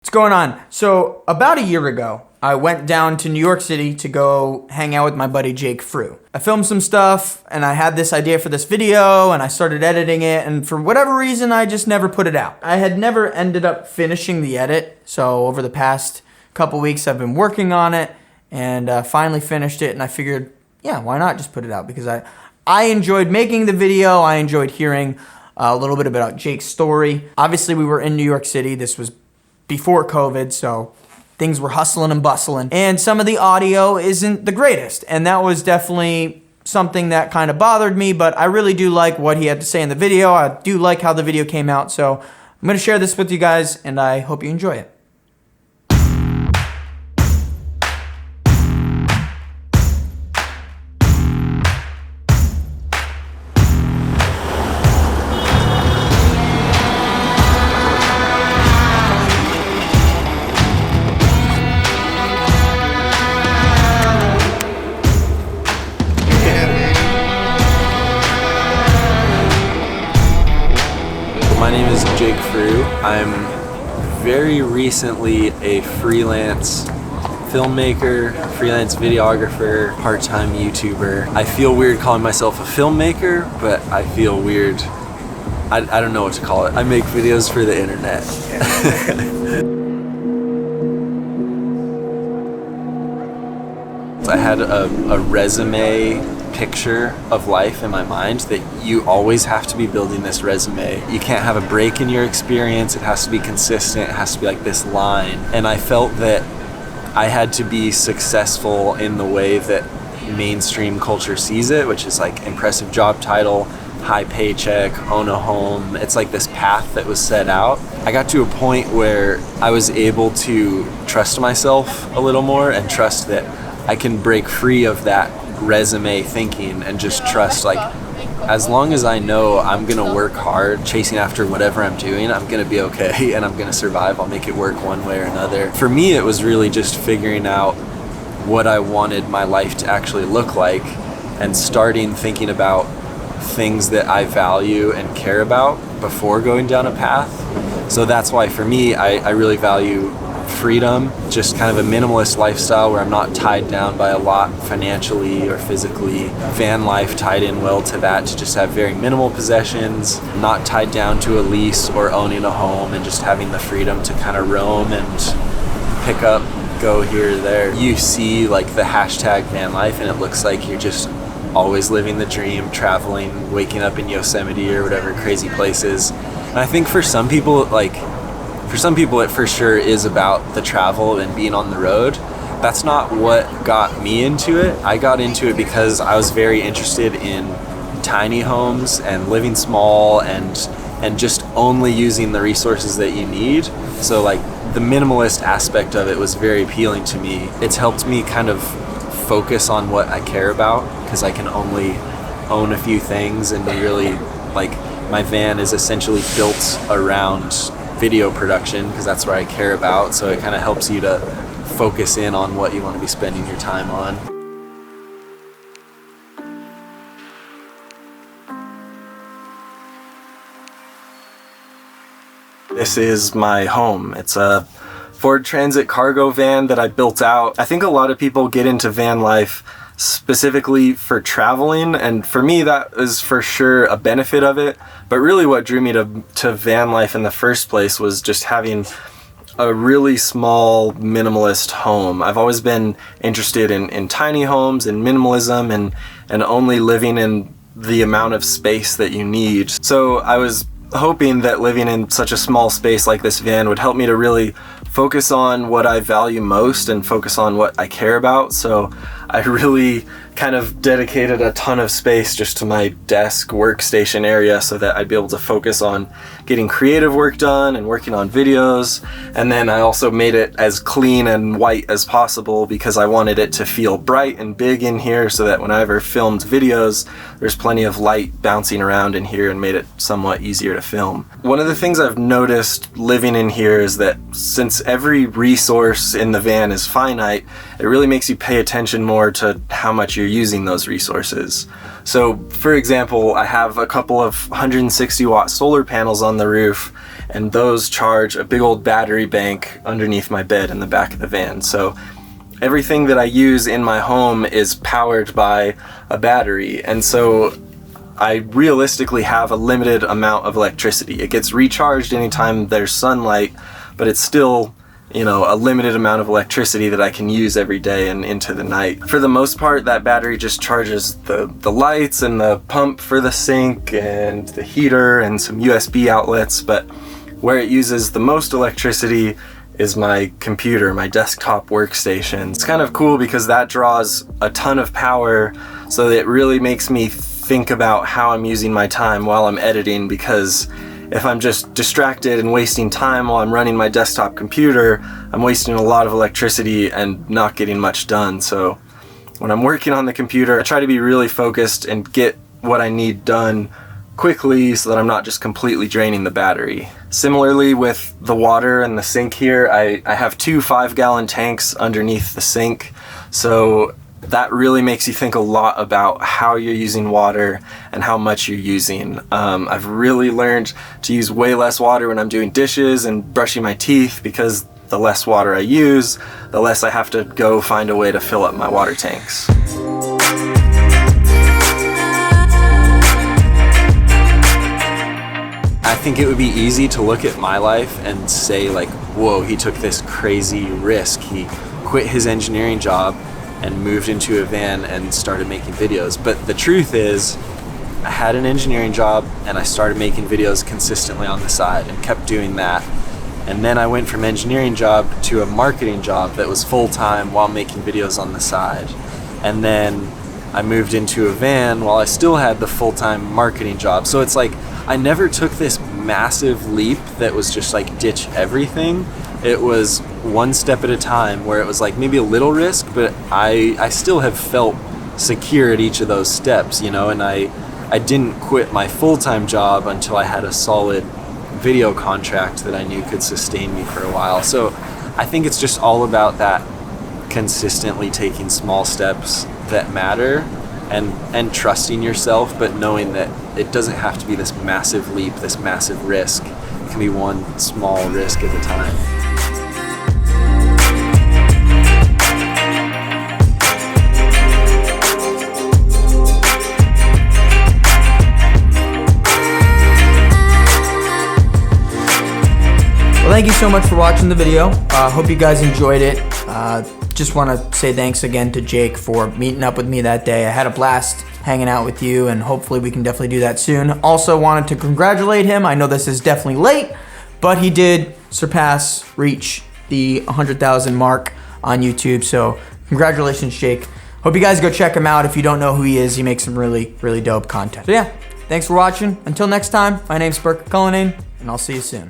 What's going on? So about a year ago, I went down to New York City to go hang out with my buddy Jake Frew. I filmed some stuff and I had this idea for this video and I started editing it, and for whatever reason I just never put it out. I had never ended up finishing the edit, so over the past couple weeks I've been working on it and finally finished it, and I figured, yeah, why not just put it out? Because I enjoyed making the video, I enjoyed hearing a little bit about Jake's story. Obviously we were in New York City, this was before COVID, so things were hustling and bustling, and some of the audio isn't the greatest, and that was definitely something that kind of bothered me, but I really do like what he had to say in the video. I do like how the video came out, so I'm going to share this with you guys, and I hope you enjoy it. My name is Jake Frew. I'm very recently a freelance filmmaker, freelance videographer, part-time YouTuber. I feel weird calling myself a filmmaker, but I feel weird. I don't know what to call it. I make videos for the internet. I had a resume picture of life in my mind that you always have to be building this resume. You can't have a break in your experience. It has to be consistent. It has to be like this line. And I felt that I had to be successful in the way that mainstream culture sees it, which is like impressive job title, high paycheck, own a home. It's like this path that was set out. I got to a point where I was able to trust myself a little more and trust that I can break free of that resume thinking and just trust, like, as long as I know I'm gonna work hard chasing after whatever I'm doing, I'm gonna be okay and I'm gonna survive. I'll make it work one way or another. For me, it was really just figuring out what I wanted my life to actually look like and starting thinking about things that I value and care about before going down a path. So that's why for me, I really value freedom, just kind of a minimalist lifestyle where I'm not tied down by a lot financially or physically. Van life tied in well to that, to just have very minimal possessions, not tied down to a lease or owning a home, and just having the freedom to kind of roam and pick up, go here or there. You see like the hashtag van life and it looks like you're just always living the dream, traveling, waking up in Yosemite or whatever crazy places. And I think for some people, it for sure is about the travel and being on the road. That's not what got me into it. I got into it because I was very interested in tiny homes and living small and just only using the resources that you need. So like the minimalist aspect of it was very appealing to me. It's helped me kind of focus on what I care about because I can only own a few things, and really, like, my van is essentially built around video production because that's what I care about, so it kind of helps you to focus in on what you want to be spending your time on. This is my home. It's a Ford Transit cargo van that I built out. I think a lot of people get into van life specifically for traveling, and for me that is for sure a benefit of it, but really what drew me to van life in the first place was just having a really small minimalist home. I've always been interested in tiny homes and minimalism and only living in the amount of space that you need. So I was hoping that living in such a small space like this van would help me to really focus on what I value most and focus on what I care about. So I really kind of dedicated a ton of space just to my desk workstation area so that I'd be able to focus on getting creative work done and working on videos. And then I also made it as clean and white as possible because I wanted it to feel bright and big in here so that when I ever filmed videos, there's plenty of light bouncing around in here and made it somewhat easier to film. One of the things I've noticed living in here is that since every resource in the van is finite, it really makes you pay attention more to how much you're using those resources. So for example, I have a couple of 160 watt solar panels on the roof, and those charge a big old battery bank underneath my bed in the back of the van. So everything that I use in my home is powered by a battery, and so I realistically have a limited amount of electricity. It gets recharged anytime there's sunlight, but it's still, you know, a limited amount of electricity that I can use every day and into the night. For the most part, that battery just charges the lights and the pump for the sink and the heater and some USB outlets, but where it uses the most electricity is my computer, my desktop workstation. It's kind of cool because that draws a ton of power, so that it really makes me think about how I'm using my time while I'm editing, because if I'm just distracted and wasting time while I'm running my desktop computer, I'm wasting a lot of electricity and not getting much done. So when I'm working on the computer, I try to be really focused and get what I need done quickly so that I'm not just completely draining the battery. Similarly with the water and the sink here, I have two 5-gallon tanks underneath the sink, so that really makes you think a lot about how you're using water and how much you're using. I've really learned to use way less water when I'm doing dishes and brushing my teeth, because the less water I use, the less I have to go find a way to fill up my water tanks. I think it would be easy to look at my life and say like, whoa, he took this crazy risk. He quit his engineering job and moved into a van and started making videos. But the truth is, I had an engineering job and I started making videos consistently on the side and kept doing that. And then I went from engineering job to a marketing job that was full-time while making videos on the side. And then I moved into a van while I still had the full-time marketing job. So it's like, I never took this massive leap that was just like ditch everything. It was one step at a time, where it was like maybe a little risk, but I still have felt secure at each of those steps, you know, and I didn't quit my full-time job until I had a solid video contract that I knew could sustain me for a while. So I think it's just all about that consistently taking small steps that matter, and trusting yourself, but knowing that it doesn't have to be this massive leap, this massive risk. It can be one small risk at a time. Well, thank you so much for watching the video. Hope you guys enjoyed it. Just want to say thanks again to Jake for meeting up with me that day. I had a blast hanging out with you, and hopefully we can definitely do that soon. Also wanted to congratulate him. I know this is definitely late, but he did reach the 100,000 mark on YouTube. So congratulations, Jake. Hope you guys go check him out. If you don't know who he is, he makes some really, really dope content. So yeah, thanks for watching. Until next time, my name's Burke Cullinane, and I'll see you soon.